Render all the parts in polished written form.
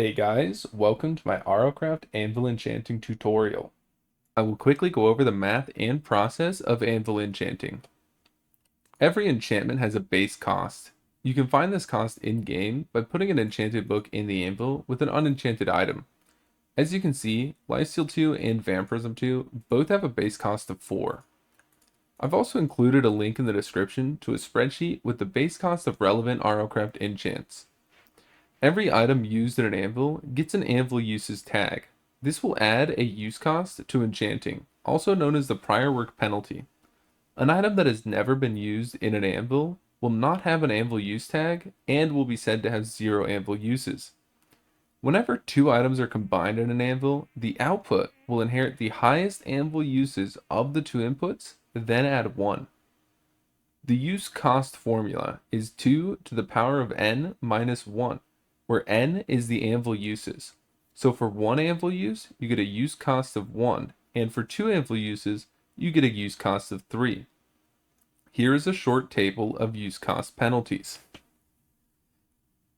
Hey guys, welcome to my RLCraft Anvil Enchanting tutorial. I will quickly go over the math and process of Anvil Enchanting. Every enchantment has a base cost. You can find this cost in-game by putting an enchanted book in the anvil with an unenchanted item. As you can see, Lifesteal 2 and Vampirism 2 both have a base cost of 4. I've also included a link in the description to a spreadsheet with the base cost of relevant RLCraft enchants. Every item used in an anvil gets an anvil uses tag. This will add a use cost to enchanting, also known as the prior work penalty. An item that has never been used in an anvil will not have an anvil use tag and will be said to have 0 anvil uses. Whenever two items are combined in an anvil, the output will inherit the highest anvil uses of the two inputs, then add 1. The use cost formula is 2 to the power of n minus 1, where n is the anvil uses. So for one anvil use, you get a use cost of 1, and for two anvil uses, you get a use cost of 3. Here is a short table of use cost penalties.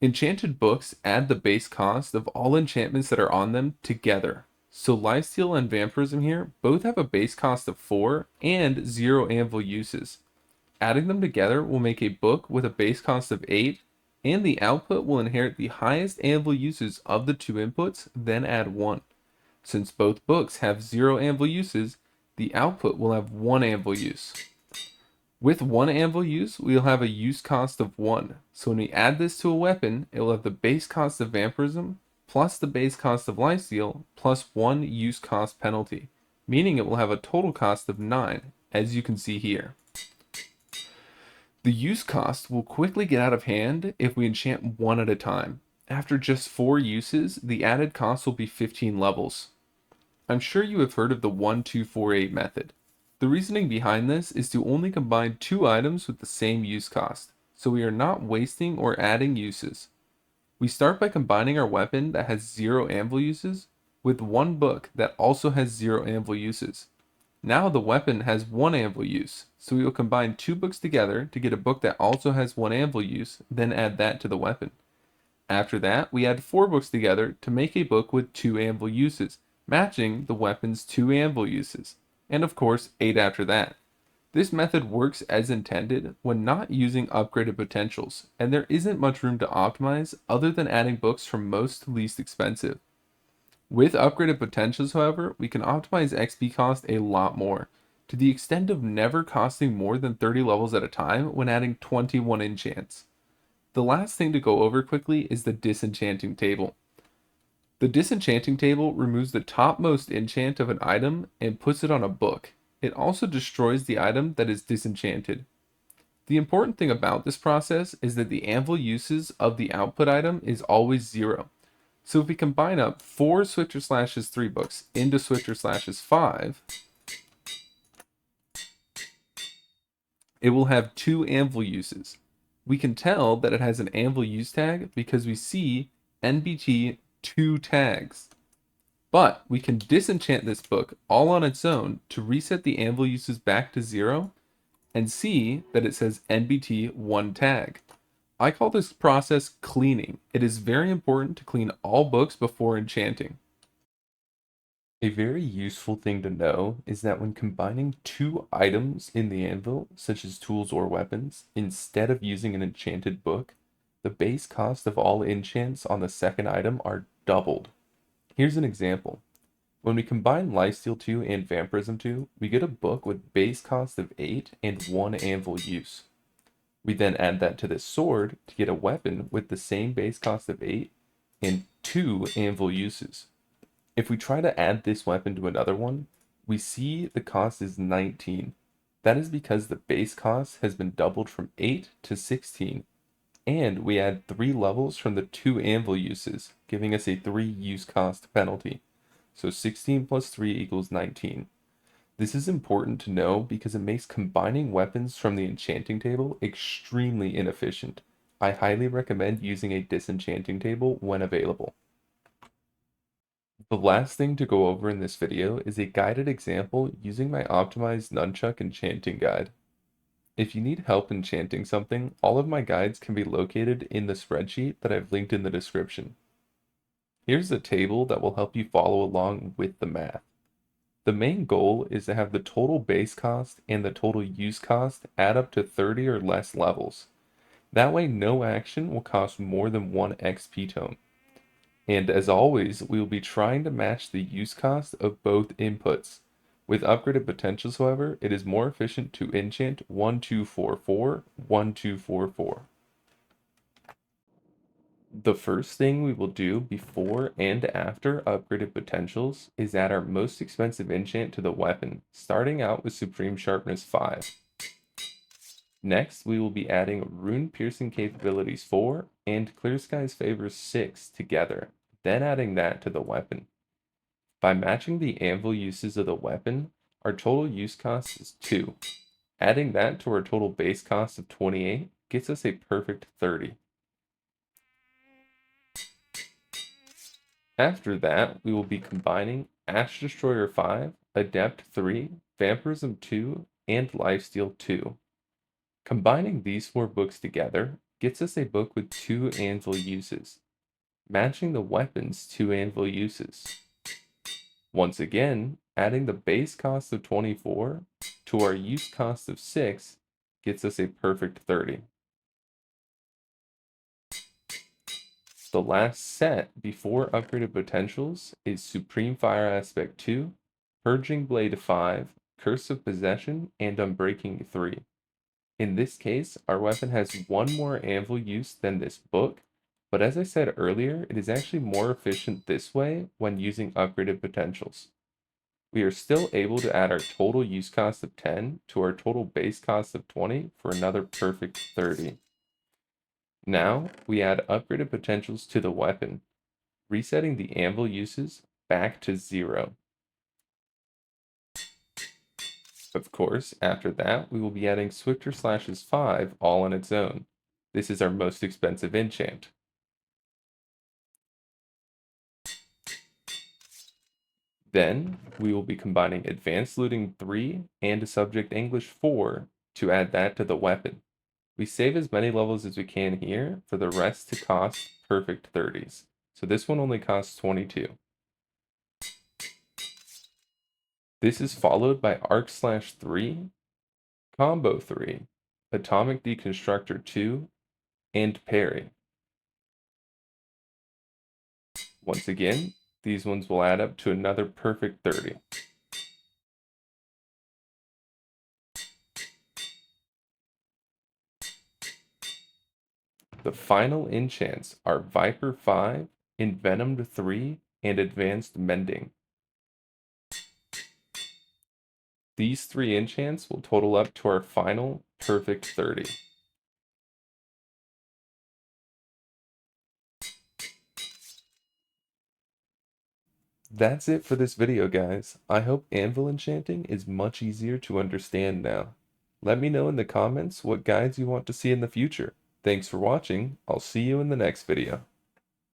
Enchanted books add the base cost of all enchantments that are on them together. So Lifesteal and Vampirism here both have a base cost of 4 and 0 anvil uses. Adding them together will make a book with a base cost of 8, and the output will inherit the highest anvil uses of the two inputs, then add 1. Since both books have 0 anvil uses, the output will have 1 anvil use. With 1 anvil use, we'll have a use cost of 1. So when we add this to a weapon, it will have the base cost of Vampirism, plus the base cost of Lifesteal, plus 1 use cost penalty, meaning it will have a total cost of 9, as you can see here. The use cost will quickly get out of hand if we enchant one at a time. After just 4 uses, the added cost will be 15 levels. I'm sure you have heard of the 1-2-4-8 method. The reasoning behind this is to only combine 2 items with the same use cost, so we are not wasting or adding uses. We start by combining our weapon that has 0 anvil uses with one book that also has 0 anvil uses. Now the weapon has 1 anvil use, so we will combine 2 books together to get a book that also has 1 anvil use, then add that to the weapon. After that, we add 4 books together to make a book with 2 anvil uses, matching the weapon's 2 anvil uses, and of course 8 after that. This method works as intended when not using upgraded potentials, and there isn't much room to optimize other than adding books from most to least expensive. With upgraded potentials, however, we can optimize XP cost a lot more, to the extent of never costing more than 30 levels at a time when adding 21 enchants. The last thing to go over quickly is the disenchanting table. The disenchanting table removes the topmost enchant of an item and puts it on a book. It also destroys the item that is disenchanted. The important thing about this process is that the anvil uses of the output item is always 0. So if we combine up 4 Switcher Slashes 3 books into Switcher Slashes 5, it will have 2 anvil uses. We can tell that it has an anvil use tag because we see NBT 2 tags. But we can disenchant this book all on its own to reset the anvil uses back to 0 and see that it says NBT 1 tag. I call this process cleaning. It is very important to clean all books before enchanting. A very useful thing to know is that when combining 2 items in the anvil, such as tools or weapons, instead of using an enchanted book, the base cost of all enchants on the second item are doubled. Here's an example. When we combine Lifesteal 2 and Vampirism 2, we get a book with base cost of 8 and 1 anvil use. We then add that to this sword to get a weapon with the same base cost of 8 and 2 anvil uses. If we try to add this weapon to another one, we see the cost is 19. That is because the base cost has been doubled from 8 to 16, and we add 3 levels from the 2 anvil uses, giving us a 3 use cost penalty. So 16 plus 3 equals 19. This is important to know because it makes combining weapons from the enchanting table extremely inefficient. I highly recommend using a disenchanting table when available. The last thing to go over in this video is a guided example using my optimized Nunchaku Enchanting guide. If you need help enchanting something, all of my guides can be located in the spreadsheet that I've linked in the description. Here's a table that will help you follow along with the math. The main goal is to have the total base cost and the total use cost add up to 30 or less levels. That way no action will cost more than 1 XP tone. And as always, we will be trying to match the use cost of both inputs. With upgraded potentials, however, it is more efficient to enchant 1244, 1244. The first thing we will do before and after upgraded potentials is add our most expensive enchant to the weapon, starting out with Supreme Sharpness 5. Next, we will be adding Rune Piercing Capabilities 4 and Clear Skies Favors 6 together, then adding that to the weapon. By matching the anvil uses of the weapon, our total use cost is 2. Adding that to our total base cost of 28 gets us a perfect 30. After that, we will be combining Ash Destroyer 5, Adept 3, Vampirism 2, and Lifesteal 2. Combining these 4 books together gets us a book with 2 anvil uses, matching the weapon's 2 anvil uses. Once again, adding the base cost of 24 to our use cost of 6 gets us a perfect 30. The last set before upgraded potentials is Supreme Fire Aspect 2, Purging Blade 5, Curse of Possession, and Unbreaking 3. In this case, our weapon has one more anvil use than this book, but as I said earlier, it is actually more efficient this way when using upgraded potentials. We are still able to add our total use cost of 10 to our total base cost of 20 for another perfect 30. Now, we add upgraded potentials to the weapon, resetting the anvil uses back to 0. Of course, after that, we will be adding Swifter Slashes 5 all on its own. This is our most expensive enchant. Then, we will be combining Advanced Looting 3 and Subject English 4 to add that to the weapon. We save as many levels as we can here for the rest to cost perfect 30s. So this one only costs 22. This is followed by Arc Slash 3, Combo 3, Atomic Deconstructor 2, and Parry. Once again, these ones will add up to another perfect 30. The final enchants are Viper 5, Envenomed 3, and Advanced Mending. These 3 enchants will total up to our final perfect 30. That's it for this video, guys. I hope Anvil Enchanting is much easier to understand now. Let me know in the comments what guides you want to see in the future. Thanks for watching. I'll see you in the next video.